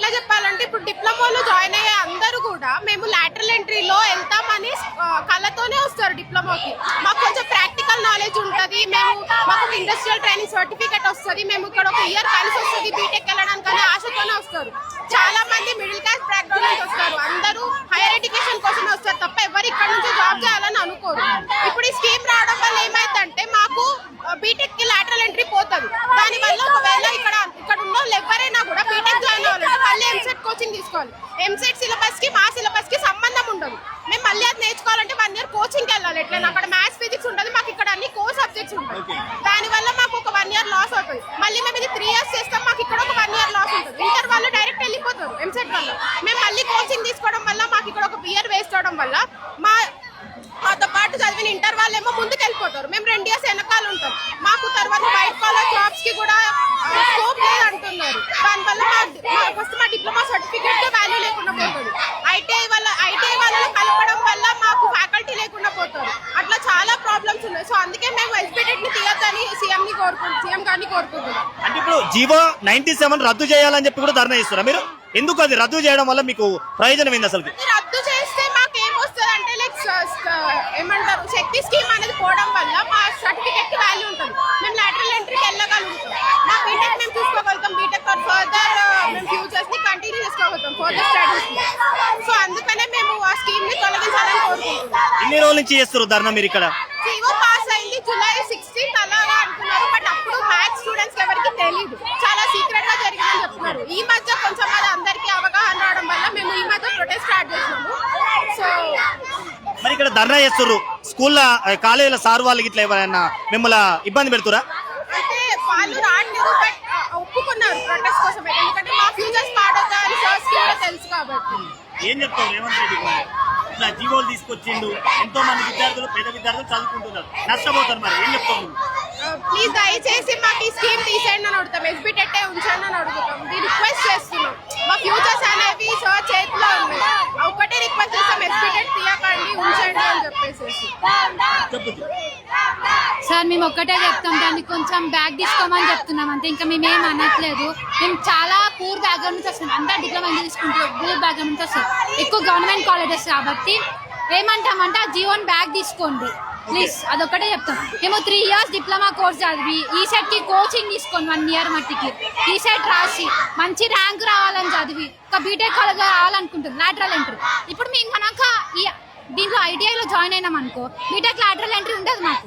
ఎట్లా చెప్పాలంటే ఇప్పుడు డిప్లొమాలో జాయిన్ అయ్యే అందరూ కూడా మేము లాటరల్ ఎంట్రీలో వెళ్తామని కళ్ళతోనే వస్తారు డిప్లొమాకి. మాకు కొంచెం ప్రాక్టికల్ నాలెడ్జ్ ఉంటుంది, మాకు ఇండస్ట్రియల్ ట్రైనింగ్ సర్టిఫికేట్ వస్తుంది, మేము ఇక్కడ ఒక ఇయర్ కలిసి వస్తుంది బీటెక్ వెళ్ళడానికి అనే ఆశతోనే వస్తారు. చాలా మంది మిడిల్ క్లాస్ బ్యాక్గ్రౌండ్ నుంచి వస్తారు, అందరూ హైయర్ ఎడ్యుకేషన్ కోసమే వస్తారు తప్ప ఎవరు ఇక్కడ నుంచి జాబ్ చేయాలని అనుకోరు. ఇప్పుడు ఈ స్కీమ్ రావడం వల్ల ఏమైందంటే మాకు బీటెక్ కి లాటరల్ ఎంట్రీ పోతుంది. దానివల్ల ఒకవేళ ఇక్కడ ఉన్న వాళ్ళు ఎవరైనా కూడా బీటెక్ జాయిన్ అవ్వాలంటే మళ్ళీ ఎంసెట్ కోచింగ్ తీసుకోవాలి. ఎంసెట్ సిలబస్ కి మా సిలబస్ కి సంబంధం ఉండదు. మేము మళ్ళీ అది నేర్చుకోవాలంటే 1 year కోచింగ్కి వెళ్ళాలి. ఎట్లయినా అక్కడ మ్యాథ్స్ ఫిజిక్స్ ఉంటుంది, మాకు ఇక్కడ అన్ని కోర్ సబ్జెక్ట్స్ ఉంటాయి. దానివల్ల మాకు ఒక 1 year లాస్ అవుతుంది. మళ్ళీ మేము ఇది 3 years చేస్తాం, మాకు ఇక్కడ ఒక 1 year లాస్ ఉంటుంది. ఇంటర్ వాళ్ళు డైరెక్ట్ వెళ్ళిపోతారు ఎంసెట్ వల్ల. మేము మళ్ళీ కోచింగ్ తీసుకోవడం వల్ల మాకు ఇక్కడ ఒక ఇయర్ వేస్ట్ అవడం వల్ల మాతో పాటు చదివిన ఇంటర్ వాళ్ళేమో ముందుకు వెళ్ళిపోతారు. మేము 2 years వెనకాల ఉంటాం. మాకు తర్వాత బయట కాలేజ్ జాబ్స్ కి కూడా స్కోప్ లేదు అంటున్నారు. దానివల్ల ఫస్ట్ మా డిప్లొమా సర్టిఫికేట్ వాల్యూ లేకుండా పోతుంది. ఐటీఐ వాళ్ళలో కలపడం వల్ల మాకు ఫ్యాకల్టీ లేకుండా పోతారు. అట్లా చాలా ప్రాబ్లమ్స్ ఉన్నాయి. సో అందుకే మేము ఎస్బిటెట్ ని తీయొద్దని సీఎం గారిని కోరుకుంటున్నాం. అంటే ఇప్పుడు జీవో 97 రద్దు చేయాలని చెప్పి కూడా ధర్నా చేస్తారా మీరు? ఎందుకు అది రద్దు చేయడం వల్ల మీకు ప్రయోజనం ఏంది అసలు? రద్దు చేస్తే మాకు ఏమొస్తుంది అంటే లైక్ ఏమంటారు, శక్తి స్కీమ్ అనేది పోవడం వల్ల మా సర్టిఫికేట్ కి వాల్యూ ఉంటుంది. మేము లాటరల్ ఎంట్రీకి వెళ్ళగలుగుతాం, మా బీటెక్ మేము చూసుకోగలుగుతాం. బీటెక్ ఫర్దర్ మేము ఫ్యూచర్స్ ని కంటిన్యూ చేసుకోగలుగుతాం ఫర్దర్ స్టడీస్ ని. సో అందుకనే మేము ఆ స్కీమ్ ని తొలగించాలని కోరుకుంటున్నాం. ఎన్ని రోజుల నుంచి చేస్తారు ధర్నా మీరు ఇక్కడ? జీవో పాస్ అయింది July 16th అలాగా అంటున్నారు. బట్ అప్పుడు మ్యాథ్స్ స్టూడెంట్స్ ఎవరికి తెలియదు, చాలా సీక్రెట్ గా జరిగిందని చెప్తున్నారు. ఈ మధ్య కొంచెం అది అందరికీ అవగాహన రావడం వల్ల మేము ఈ మధ్య ప్రొటెస్ట్ స్టార్ట్ చేసినాము. సో మరి ఇక్కడ ధర్నా చేస్తారు, స్కూల్లో కాలేజీల సార్ వాళ్ళకి ఇట్లా ఏమైనా మిమ్మల్ని ఇబ్బంది పెడుతురా? అంటే వాళ్ళు రావట్లేదు, బట్ ఒప్పుకున్నారు ప్రొటెస్ట్ కోసం. ఎందుకంటే మా ఫ్యూచర్స్ పాడవుతా అని ఫస్ట్ కూడా తెలుసు కాబట్టి. ఏం చెప్తావు రేవంత్ రెడ్డి ఇట్లా జీవోలు తీసుకొచ్చిండు, ఎంతో మంది విద్యార్థులు పేద విద్యార్థులు చదువుకుంటున్నారు, నష్టపోతారు, మరి ఏం చెప్తావు? ప్లీజ్ దయచేసి మాకు ఈ స్కీమ్ తీసేయండి అని అడుగుతాం, ఎస్బిటెట్టే ఉంచండి అని అడుగుతాం. రిక్వెస్ట్ చేస్తున్నాం. మా ఫ్యూచర్స్ అనేవి సార్ చేతిలో ఉన్నాయి. ఒకటే రిక్వెస్ట్ చేస్తాం, ఎస్బిటెట్ తీయకండి, ఉంచండి అని చెప్పేసి. సార్ మేము ఒక్కటే చెప్తాం, దాన్ని కొంచెం బ్యాక్ తీసుకోమని చెప్తున్నాం అంతే. ఇంకా మేమేం అనట్లేదు. మేము చాలా పూర్ బ్యాక్గ్రౌండ్ నుంచి వస్తాం, అంతా డిప్లొమా తీసుకుంటాం, పూర్ బ్యాక్గ్రౌండ్ నుంచి వస్తాం, ఎక్కువ గవర్నమెంట్ కాలేజెస్ కాబట్టి ఏమంటామంటే ఆ జీవోని బ్యాక్ తీసుకోండి ప్లీజ్, అదొక్కటే చెప్తాం. మేము 3 years డిప్లొమా కోర్స్ చదివి ఈసెట్ కి కోచింగ్ తీసుకొని 1 year మట్టికి ఈసెట్ రాసి మంచి ర్యాంక్ రావాలని చదివి ఒక బీటెక్ కాలేజ్ రావాలనుకుంటుంది లాటరల్ ఎంట్రీ. ఇప్పుడు మేము కనుక దీంట్లో ఐటీఐలో జాయిన్ అయినాం అనుకో, బీటెక్ లాటరల్ ఎంట్రీ ఉండదు మాకు.